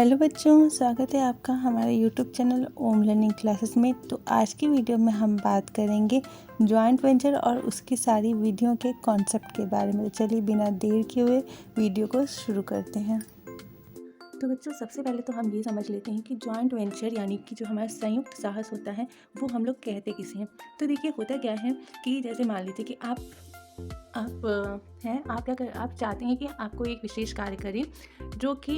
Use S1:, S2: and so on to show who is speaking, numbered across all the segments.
S1: Hello बच्चों, स्वागत है आपका हमारे यूट्यूब चैनल ओम लर्निंग क्लासेस में। तो आज की वीडियो में हम बात करेंगे जॉइंट वेंचर और उसकी सारी विधियों के कॉन्सेप्ट के बारे में। तो चलिए बिना देर किए हुए वीडियो को शुरू करते हैं। तो बच्चों, सबसे पहले तो हम ये समझ लेते हैं कि जॉइंट वेंचर यानी कि जो हमारा संयुक्त साहस होता है वो हम लोग कहते किसे हैं। तो देखिए, होता क्या है कि जैसे मान लीजिए कि आप आप चाहते हैं कि आपको एक विशेष कार्य करें जो कि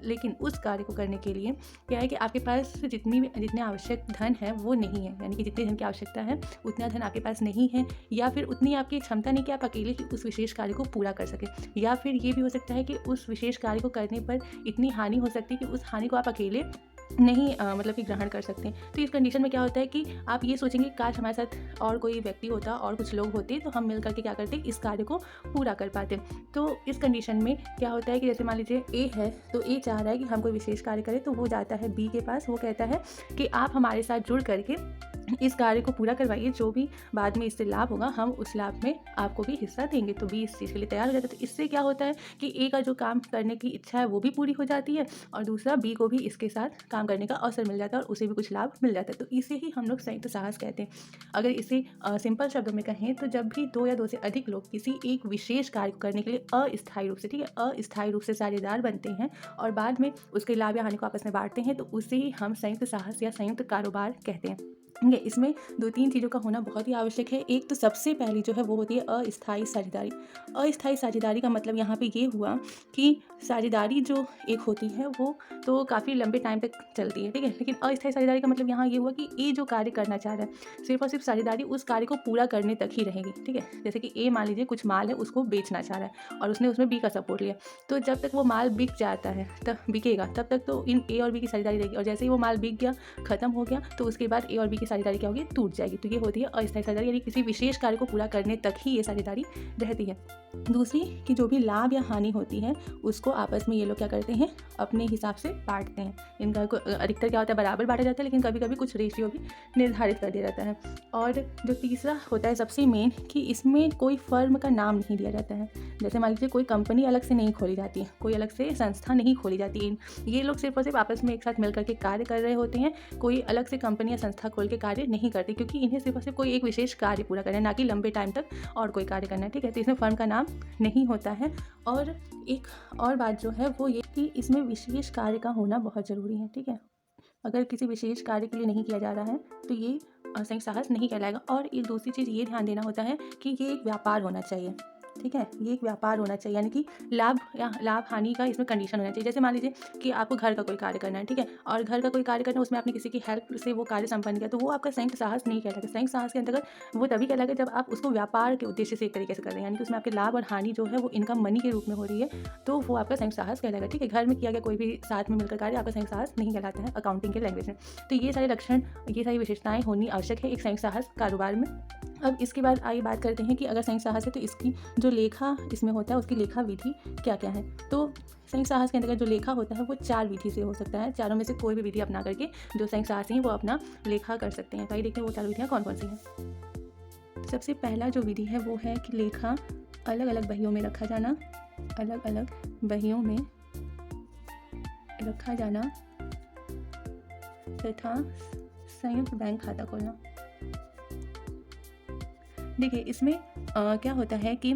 S1: लेकिन उस कार्य को करने के लिए क्या है कि आपके पास जितने आवश्यक धन है वो नहीं है, यानी कि जितने धन की आवश्यकता है उतना धन आपके पास नहीं है, या फिर उतनी आपकी क्षमता नहीं कि आप अकेले उस विशेष कार्य को पूरा कर सकें, या फिर ये भी हो सकता है कि उस विशेष कार्य को करने पर इतनी हानि हो सकती है कि उस हानि को आप अकेले नहीं मतलब कि ग्रहण कर सकते हैं। तो इस कंडीशन में क्या होता है कि आप ये सोचेंगे काश हमारे साथ और कोई व्यक्ति होता और कुछ लोग होते तो हम मिल करके क्या करते, इस कार्य को पूरा कर पाते। तो इस कंडीशन में क्या होता है कि जैसे मान लीजिए ए है, तो ए चाह रहा है कि हम कोई विशेष कार्य करें, तो वो जाता है बी के पास, वो कहता है कि आप हमारे साथ जुड़ करके इस कार्य को पूरा करवाइए, जो भी बाद में इससे लाभ होगा हम उस लाभ में आपको भी हिस्सा देंगे। तो बी इस चीज़ के लिए तैयार हो जाता है। तो इससे क्या होता है कि ए का जो काम करने की इच्छा है वो भी पूरी हो जाती है, और दूसरा बी को भी इसके साथ काम करने का अवसर मिल जाता है और उसे भी कुछ लाभ मिल जाता है। तो इसे ही हम लोग संयुक्त साहस कहते हैं। अगर इसे सिंपल शब्दों में कहें तो जब भी दो या दो से अधिक लोग किसी एक विशेष कार्य को करने के लिए अस्थायी रूप से, ठीक है, अस्थायी रूप से साझेदार बनते हैं और बाद में उसके लाभ या हानि को आपस में बांटते हैं, तो उसे ही हम संयुक्त साहस या संयुक्त कारोबार कहते हैं। इसमें दो तीन चीज़ों का होना बहुत ही आवश्यक है। एक तो सबसे पहली जो है वो होती है अस्थायी साझेदारी। अस्थायी साझेदारी का मतलब यहाँ पे ये हुआ कि साझेदारी जो एक होती है वो तो काफ़ी लंबे टाइम तक चलती है, ठीक है, लेकिन अस्थायी साझेदारी का मतलब यहाँ ये हुआ कि ए जो कार्य करना चाह रहा है सिर्फ और सिर्फ साझेदारी उस कार्य को पूरा करने तक ही रहेगी, ठीक है। जैसे कि ए मान लीजिए कुछ माल है उसको बेचना चाह रहा है और उसने उसमें बी का सपोर्ट लिया, तो जब तक वो माल बिक जाता है तब बिकेगा तब तक तो इन ए और बी की साझेदारी रहेगी, और जैसे ही वो माल बिक गया, खत्म हो गया, तो उसके बाद ए और बी की साझेदारी क्या होगी, टूट जाएगी। तो ये होती है अस्थायी साझेदारी, यानी किसी विशेष कार्य को पूरा करने तक ही ये साझेदारी रहती है। दूसरी कि जो भी लाभ या हानि होती है उसको आपस में ये लोग क्या करते हैं, अपने हिसाब से बांटते हैं। इनका अधिकतर क्या होता है, बराबर बांटा जाता है, लेकिन कभी कभी कुछ रेशियो भी निर्धारित कर दिया जाता है। और जो तीसरा होता है सबसे मेन, कि इसमें कोई फर्म का नाम नहीं दिया जाता है। जैसे मान लीजिए कोई कंपनी अलग से नहीं खोली जाती है, कोई अलग से संस्था नहीं खोली जाती है, ये लोग सिर्फ और सिर्फ आपस में एक साथ मिलकर के कार्य कर रहे होते हैं। कोई अलग से कंपनी या संस्था खोल के कार्य नहीं करते, क्योंकि इन्हें सिर्फ और सिर्फ कोई एक विशेष कार्य पूरा करना है, ना कि लंबे टाइम तक और कोई कार्य करना है, ठीक है। तो इसमें फर्म का नाम नहीं होता है। और एक और बात जो है वो ये कि इसमें विशेष कार्य का होना बहुत ज़रूरी है, ठीक है। अगर किसी विशेष कार्य के लिए नहीं किया जा रहा है तो ये संयुक्त साहस नहीं कहलाएगा। और एक दूसरी चीज़ ये ध्यान देना होता है कि ये एक व्यापार होना चाहिए, ठीक है, ये एक व्यापार होना चाहिए, यानी कि लाभ हानि का इसमें कंडीशन होना चाहिए। जैसे मान लीजिए कि आपको घर का कोई कार्य करना है, ठीक है, और घर का कोई कार्य करना है, उसमें आपने किसी की हेल्प से वो कार्य संपन्न किया, तो वो आपका संयुक्त साहस नहीं कहलाएगा। संयुक्त साहस के अंतर्गत वो तभी कहलाएगा जब आप उसको व्यापार के उद्देश्य से एक तरीके से कर रहे हैं, यानी कि उसमें आपके लाभ और हानि जो है वो इनकम मनी के रूप में हो रही है, तो वो आपका संयुक्त साहस कहलाएगा, ठीक है। घर में किया गया कोई भी साथ में मिलकर कार्य आपका संयुक्त साहस नहीं कहलाता है अकाउंटिंग के लैंग्वेज में। तो ये सारे लक्षण, ये सारी विशेषताएं होनी आवश्यक है एक संयुक्त साहस कारोबार में। अब इसके बाद आइए बात करते हैं कि अगर संयुक्त साहस है तो इसकी जो लेखा इसमें होता है उसकी लेखा विधि क्या क्या है। तो संयुक्त साहस के अंतर्गत जो लेखा होता है वो 4 विधि से हो सकता है। चारों में से कोई भी विधि अपना करके जो संयुक्त साहसी हैं वो अपना लेखा कर सकते हैं। तो आइए देखते हैं वो 4 विधियाँ कौन कौन सी हैं। सबसे पहला जो विधि है वो है कि लेखा अलग अलग बहियों में रखा जाना, अलग अलग बहियों में रखा जाना तथा संयुक्त बैंक खाता खोलना। देखिए, इसमें क्या होता है कि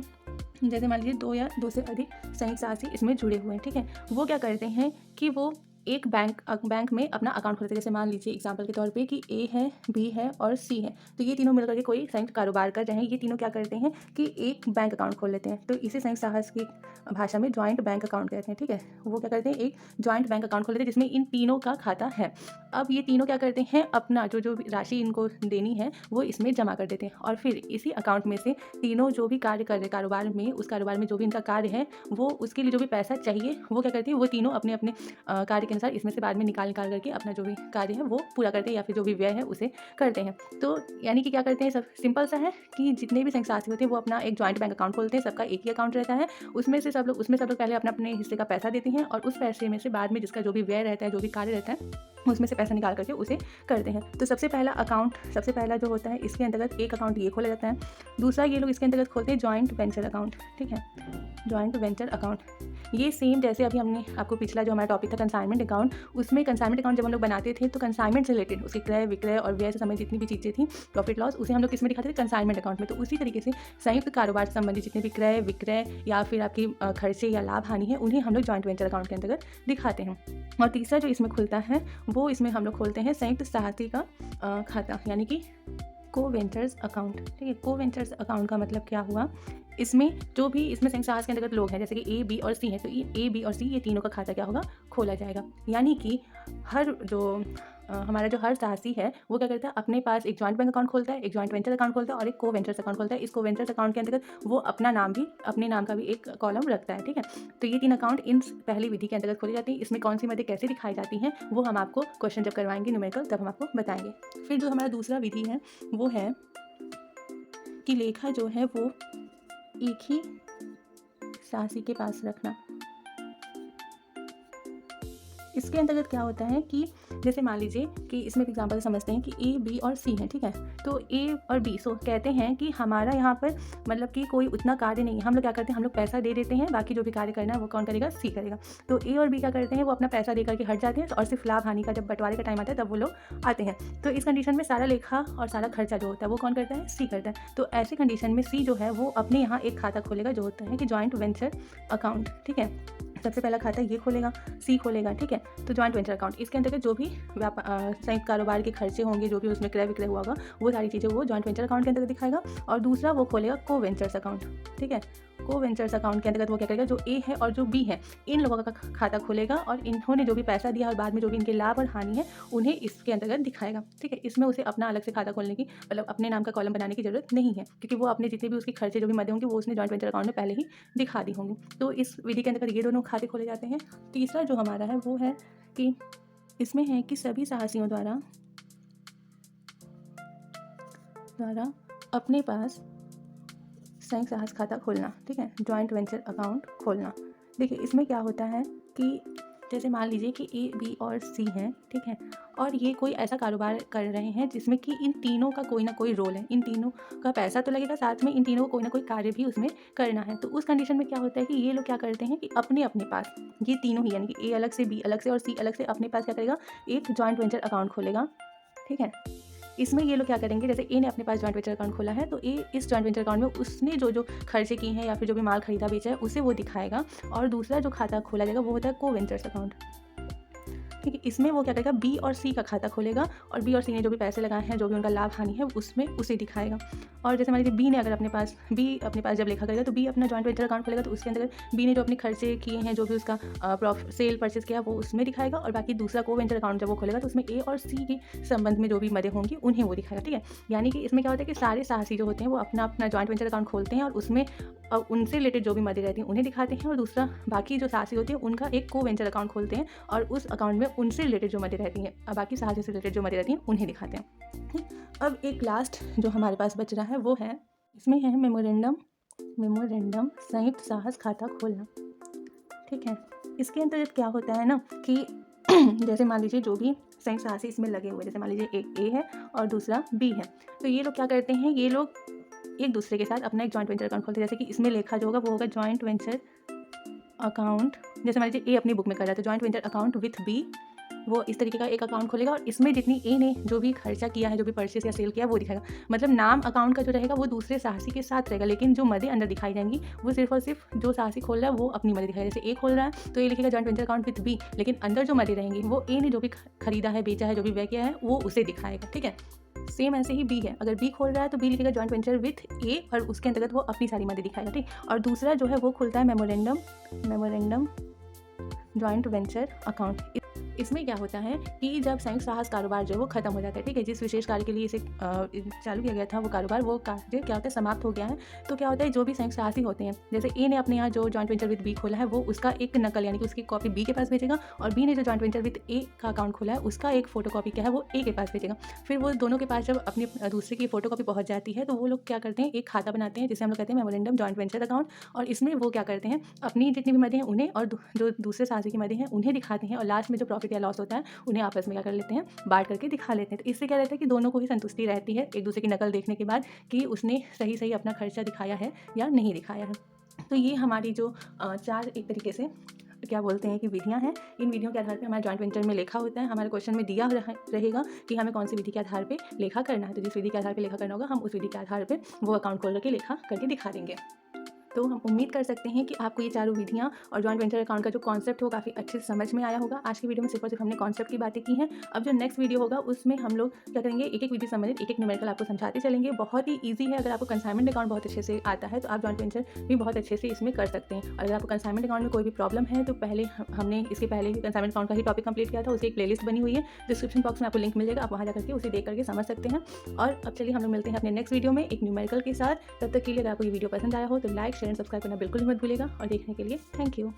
S1: जैसे मान लीजिए 2 या 2 से अधिक संयुक्त साहसी इसमें जुड़े हुए हैं, ठीक है। वो क्या करते हैं कि वो एक बैंक में अपना अकाउंट खोलते हैं। जैसे मान लीजिए एग्जांपल के तौर पे कि ए है, बी है और सी है, तो ये तीनों मिलकर के कोई संयुक्त कारोबार कर रहे हैं। ये तीनों क्या करते हैं कि एक बैंक अकाउंट खोल लेते हैं, तो इसे संयुक्त साहस की भाषा में जॉइंट बैंक अकाउंट कहते हैं, ठीक है। वो क्या करते हैं, एक जॉइंट बैंक अकाउंट खोल लेते हैं जिसमें इन तीनों का खाता है। अब ये तीनों क्या करते हैं, अपना जो राशि इनको देनी है वो इसमें जमा कर देते हैं, और फिर इसी अकाउंट में से तीनों जो भी कार्य कर रहे हैं कारोबार में, उस कारोबार में जो भी इनका कार्य है वो उसके लिए जो भी पैसा चाहिए वो क्या करते हैं, वो तीनों अपने अपने कार्य के अनुसार इसमें से बाद में निकाल करके अपना जो भी कार्य है वो पूरा करते हैं, या फिर जो भी व्यय है उसे करते हैं। तो यानी कि क्या करते हैं, सब सिंपल सा है कि जितने भी संयुक्त साहसी होते हैं वो अपना एक जॉइंट बैंक अकाउंट खोलते हैं। सबका एक ही अकाउंट रहता है, उसमें सब लोग पहले अपने अपने हिस्से का पैसा देते हैं, और उस पैसे में से बाद में जिसका जो भी व्यय रहता है, जो भी कार्य रहता है, उसमें से पैसा निकाल करके उसे करते हैं। तो सबसे पहला जो होता है इसके अंतर्गत एक अकाउंट ये खोला जाता है। दूसरा ये लोग इसके अंतर्गत खोलते हैं जॉइंट वेंचर अकाउंट, ठीक है, जॉइंट वेंचर अकाउंट। ये सेम जैसे अभी हमने आपको पिछला जो हमारा टॉपिक था कंसाइनमेंट अकाउंट, उसमें कंसाइनमेंट अकाउंट जब हम लोग बनाते थे तो कंसाइनमेंट से रिलेटेड उसके क्रय विक्रय और व्यय से संबंधित जितनी भी चीज़ें थी, प्रॉफिट लॉस, उसे हम लोग किस में दिखाते थे, कंसाइनमेंट अकाउंट में। तो उसी तरीके से संयुक्त कारोबार से संबंधित जितने भी क्रय विक्रय या फिर आपकी खर्चे या लाभ हानि है, उन्हें हम लोग जॉइंट वेंचर अकाउंट के अंतर्गत दिखाते हैं। और तीसरा जो इसमें खुलता है वो इसमें हम लोग खोलते हैं संयुक्त साहसी का खाता, यानी कि को वेंचर्स अकाउंट। ठीक है, को वेंचर्स अकाउंट का मतलब क्या हुआ, इसमें जो भी इसमें संयुक्त साहस के अंतर्गत लोग हैं, जैसे कि ए बी और सी है, तो ये ए बी और सी ये तीनों का खाता क्या होगा, खोला जाएगा। यानी कि हर जो हमारा जो हर साहसी है वो क्या करता है, अपने पास एक जॉइंट बैंक अकाउंट खोलता है, एक जॉइंट वेंचर अकाउंट खोलता है और एक को वेंचर्स अकाउंट खोलता है। इस को वेंचर्स अकाउंट के अंतर्गत वो अपना नाम भी, अपने नाम का भी एक कॉलम रखता है। ठीक है, तो ये 3 अकाउंट इन पहली विधि के अंतर्गत खोले जाते हैं। इसमें कौन सी मदें कैसे दिखाई जाती हैं वो हम आपको क्वेश्चन जब करवाएंगे न्यूमेरिकल, तब हम आपको बताएंगे। फिर जो हमारा दूसरा विधि है वो है कि लेखा जो है वो एक ही साहसी के पास रखना। इसके अंतर्गत क्या होता है कि जैसे मान लीजिए कि इसमें एक एग्जाम्पल समझते हैं कि ए बी और सी है। ठीक है, तो ए और बी सो कहते हैं कि हमारा यहाँ पर मतलब कि कोई उतना कार्य नहीं है, हम लोग क्या करते हैं, हम लोग पैसा दे देते हैं, बाकी जो भी कार्य करना है वो कौन करेगा, सी करेगा। तो ए और बी क्या करते हैं, वो अपना पैसा दे करके हट जाते हैं और सिर्फ लाभ हानि का जब बंटवारे का टाइम आता है तब वो लोग आते हैं। तो इस कंडीशन में सारा लेखा और सारा खर्चा जो होता है वो कौन करता है, सी करता है। तो ऐसे कंडीशन में सी जो है वो अपने यहाँ एक खाता खोलेगा जो होता है कि जॉइंट वेंचर अकाउंट। ठीक है, सबसे पहला खाता ये खोलेगा, सी खोलेगा। ठीक है, तो जॉइंट वेंचर अकाउंट, इसके अंतर्गत जो भी संयुक्त कारोबार के खर्चे होंगे, जो भी उसमें क्रय विक्रय हुआ होगा, वो सारी चीज़ें वो जॉइंट वेंचर अकाउंट के अंतर्गत दिखाएगा। और दूसरा वो खोलेगा को वेंचर्स अकाउंट। ठीक है, को वेंचर्स अकाउंट के अंतर्गत वो क्या करेगा, जो ए है और जो बी है इन लोगों का खाता खोलेगा और इन्होंने जो भी पैसा दिया और बाद में जो भी इनके लाभ और हानि है उन्हें इसके अंतर्गत दिखाएगा। ठीक है, इसमें उसे अपना अलग से खाता खोलने की, मतलब अपने नाम का कॉलम बनाने की जरूरत नहीं है, क्योंकि वो अपने जितने भी उसके खर्चे जो भी मदे होंगे वो उसने जॉइंट वेंचर अकाउंट में पहले ही दिखा दी होंगी। तो इस विधि के अंतर्गत ये दोनों खाते खोले जाते हैं। तीसरा जो हमारा है वो है कि इसमें है कि सभी साहसियों द्वारा अपने पास संयुक्त साहस खाता खोलना। ठीक है, जॉइंट वेंचर अकाउंट खोलना। देखिए इसमें क्या होता है कि जैसे मान लीजिए कि ए बी और सी हैं। ठीक है, और ये कोई ऐसा कारोबार कर रहे हैं जिसमें कि इन तीनों का कोई ना कोई रोल है, इन तीनों का पैसा तो लगेगा, साथ में इन तीनों को कोई ना कोई कार्य भी उसमें करना है। तो उस कंडीशन में क्या होता है कि ये लोग क्या करते हैं कि अपने अपने पास ये तीनों ही, यानी कि ए अलग से, बी अलग से और सी अलग से, अपने पास क्या करेगा, एक जॉइंट वेंचर अकाउंट खोलेगा। ठीक है, इसमें ये लोग क्या करेंगे, जैसे ए ने अपने पास जॉइंट वेंचर अकाउंट खोला है तो ए इस जॉइंट वेंचर अकाउंट में उसने जो जो खर्चे किए हैं या फिर जो भी माल खरीदा बेचा है उसे वो दिखाएगा। और दूसरा जो खाता खोला जाएगा वो होता है को वेंचर्स अकाउंट। ठीक है, इसमें वो क्या करेगा, बी और सी का खाता खोलेगा और बी और सी ने जो भी पैसे लगाए हैं, जो भी उनका लाभ हानि है उसमें उसे दिखाएगा। और जैसे मान लीजिए बी ने अगर अपने पास जब लेखा करेगा तो बी अपना जॉइंट वेंचर अकाउंट खोलेगा, तो उसके अंदर बी ने जो अपने खर्चे किए हैं, जो भी उसका सेल परचेज किया वो उसमें दिखाएगा। और बाकी दूसरा को वेंचर अकाउंट जब वो खोलेगा तो उसमें ए और सी के संबंध में जो भी मदे होंगी उन्हें वो दिखाएगा। ठीक है, यानी कि इसमें क्या होता है कि सारे साहसी जो होते हैं वो अपना अपना जॉइंट वेंचर अकाउंट खोलते हैं और उसमें उनसे रिलेटेड जो भी मदे रहती हैं उन्हें दिखाते हैं, और दूसरा बाकी जो साहसी होते हैं उनका एक को वेंचर अकाउंट खोलते हैं और उस अकाउंट में उनसे रिलेटेड जो मदे रहती हैं, बाकी साहसी से रिलेटेड जो मदे रहती हैं उन्हें दिखाते हैं। अब एक लास्ट जो हमारे पास बच रहा है वो है, इसमें है मेमोरेंडम संयुक्त साहस खाता खोलना। ठीक है, इसके अंतर्गत क्या होता है ना कि जैसे मान लीजिए जो भी संयुक्त साहसी इसमें लगे हुए, जैसे मान लीजिए एक ए है और दूसरा बी है, तो ये लोग क्या करते हैं, ये लोग एक दूसरे के साथ अपना एक जॉइंट वेंचर अकाउंट खोलते हैं। जैसे कि इसमें लेखा जो होगा वो होगा जॉइंट वेंचर अकाउंट। जैसे मान लीजिए ए अपनी बुक में कर रहा है तो joint venture account with b, वो इस तरीके का एक अकाउंट खोलेगा और इसमें जितनी ए ने जो भी खर्चा किया है, जो भी परचेस या सेल किया वो दिखाएगा। मतलब नाम अकाउंट का जो रहेगा वो दूसरे साहसी के साथ रहेगा, लेकिन जो मदे अंदर दिखाई जाएंगी वो सिर्फ और सिर्फ जो साहसी खोल रहा है वो अपनी मदे दिखाएगा। जैसे ए खोल रहा है तो ये लिखेगा joint venture account with b, लेकिन अंदर जो मदे रहेंगी वो ए ने जो भी खरीदा है, बेचा है, जो भी व्यय किया है वो उसे दिखाएगा। ठीक है, सेम ऐसे ही बी है, अगर बी खोल रहा है तो बी लिखेगा जॉइंट वेंचर विथ ए और उसके अंतर्गत वो अपनी सारी मदे दिखाएगा। ठीक, और दूसरा जो है वो खुलता है मेमोरेंडम जॉइंट वेंचर अकाउंट। इसमें क्या होता है कि जब संयुक्त साहस कारोबार जो है वो खत्म हो जाता है, ठीक है, जिस विशेष कार्य के लिए इसे चालू किया गया था वो कारोबार, वो कार्य क्या होता है, समाप्त हो गया है। तो क्या होता है, जो भी संयुक्त साहसी होते हैं, जैसे ए ने अपने यहाँ जो जॉइंट वेंचर विद बी खोला है वो उसका एक नकल यानी कि उसकी कॉपी बी के पास भेजेगा, और बी ने जो जॉइंट वेंचर विद ए का अकाउंट खोला है उसका एक फोटो कॉपी क्या है वो ए के पास भेजेगा। फिर वो दोनों के पास जब अपनी दूसरे की फोटो कॉपी पहुँच जाती है तो वो लोग क्या करते हैं, एक खाता बनाते हैं जिसे हम लोग कहते हैं मेमोरेंडम जॉइंट वेंचर अकाउंट। और इसमें वो क्या करते हैं, अपनी जितनी भी मदे हैं उन्हें और जो दूसरे साहसी की मदे हैं उन्हें दिखाते हैं, और लास्ट में जो प्रॉफिट या लॉस होता है उन्हें आपस में क्या कर लेते हैं, बांट करके दिखा लेते हैं। तो इससे क्या रहता है कि दोनों को ही संतुष्टि रहती है एक दूसरे की नकल देखने के बाद कि उसने सही अपना खर्चा दिखाया है या नहीं दिखाया है। तो ये हमारी जो 4 एक तरीके से क्या बोलते हैं कि विधियाँ हैं। इन विधियों के आधार पे हमारे जॉइंट वेंचर में लेखा होता है। हमारे क्वेश्चन में दिया रहेगा कि हमें कौन सी विधि के आधार पे लेखा करना है। तो जिस विधि के आधार पे लेखा करना होगा, हम उस विधि के आधार पे वो अकाउंट खोल करके लेखा करके दिखा देंगे। तो हम उम्मीद कर सकते हैं कि आपको ये चारों विधियाँ और जॉइंट वेंचर अकाउंट का जो कॉन्सेप्ट हो काफ़ी अच्छे से समझ में आया होगा। आज की वीडियो में सिर्फ और सिर्फ हमने कॉन्सेप्ट की बातें की हैं। अब जो नेक्स्ट वीडियो होगा उसमें हम लोग क्या करेंगे, एक एक विधि संबंधित एक एक न्यूमेरिकल आपको समझाते चलेंगे। बहुत ही ईजी है। अगर आपको कंसाइनमेंट अकाउंट बहुत अच्छे से आता है तो आप जॉइंट वेंचर भी बहुत अच्छे से इसमें कर सकते हैं। और अगर आपको कंसाइनमेंट अकाउंट में कोई भी प्रॉब्लम है तो पहले हमने इसके पहले कंसाइनमेंट अकाउंट का ही टॉपिक कंप्लीट किया था। उसकी एक प्लेलिस्ट बनी हुई है, डिस्क्रिप्शन बॉक्स में आपको लिंक मिल जाएगा, आप वहाँ जा करके उसे देख करके समझ सकते हैं। और अब चलिए हम लोग मिलते हैं अपने नेक्स्ट वीडियो में एक न्यूमेरिकल के साथ। तब तक के लिए अगर आपको ये वीडियो पसंद आया हो तो लाइक शेयर एंड सब्सक्राइब करना बिल्कुल मत भूलिएगा। और देखने के लिए थैंक यू।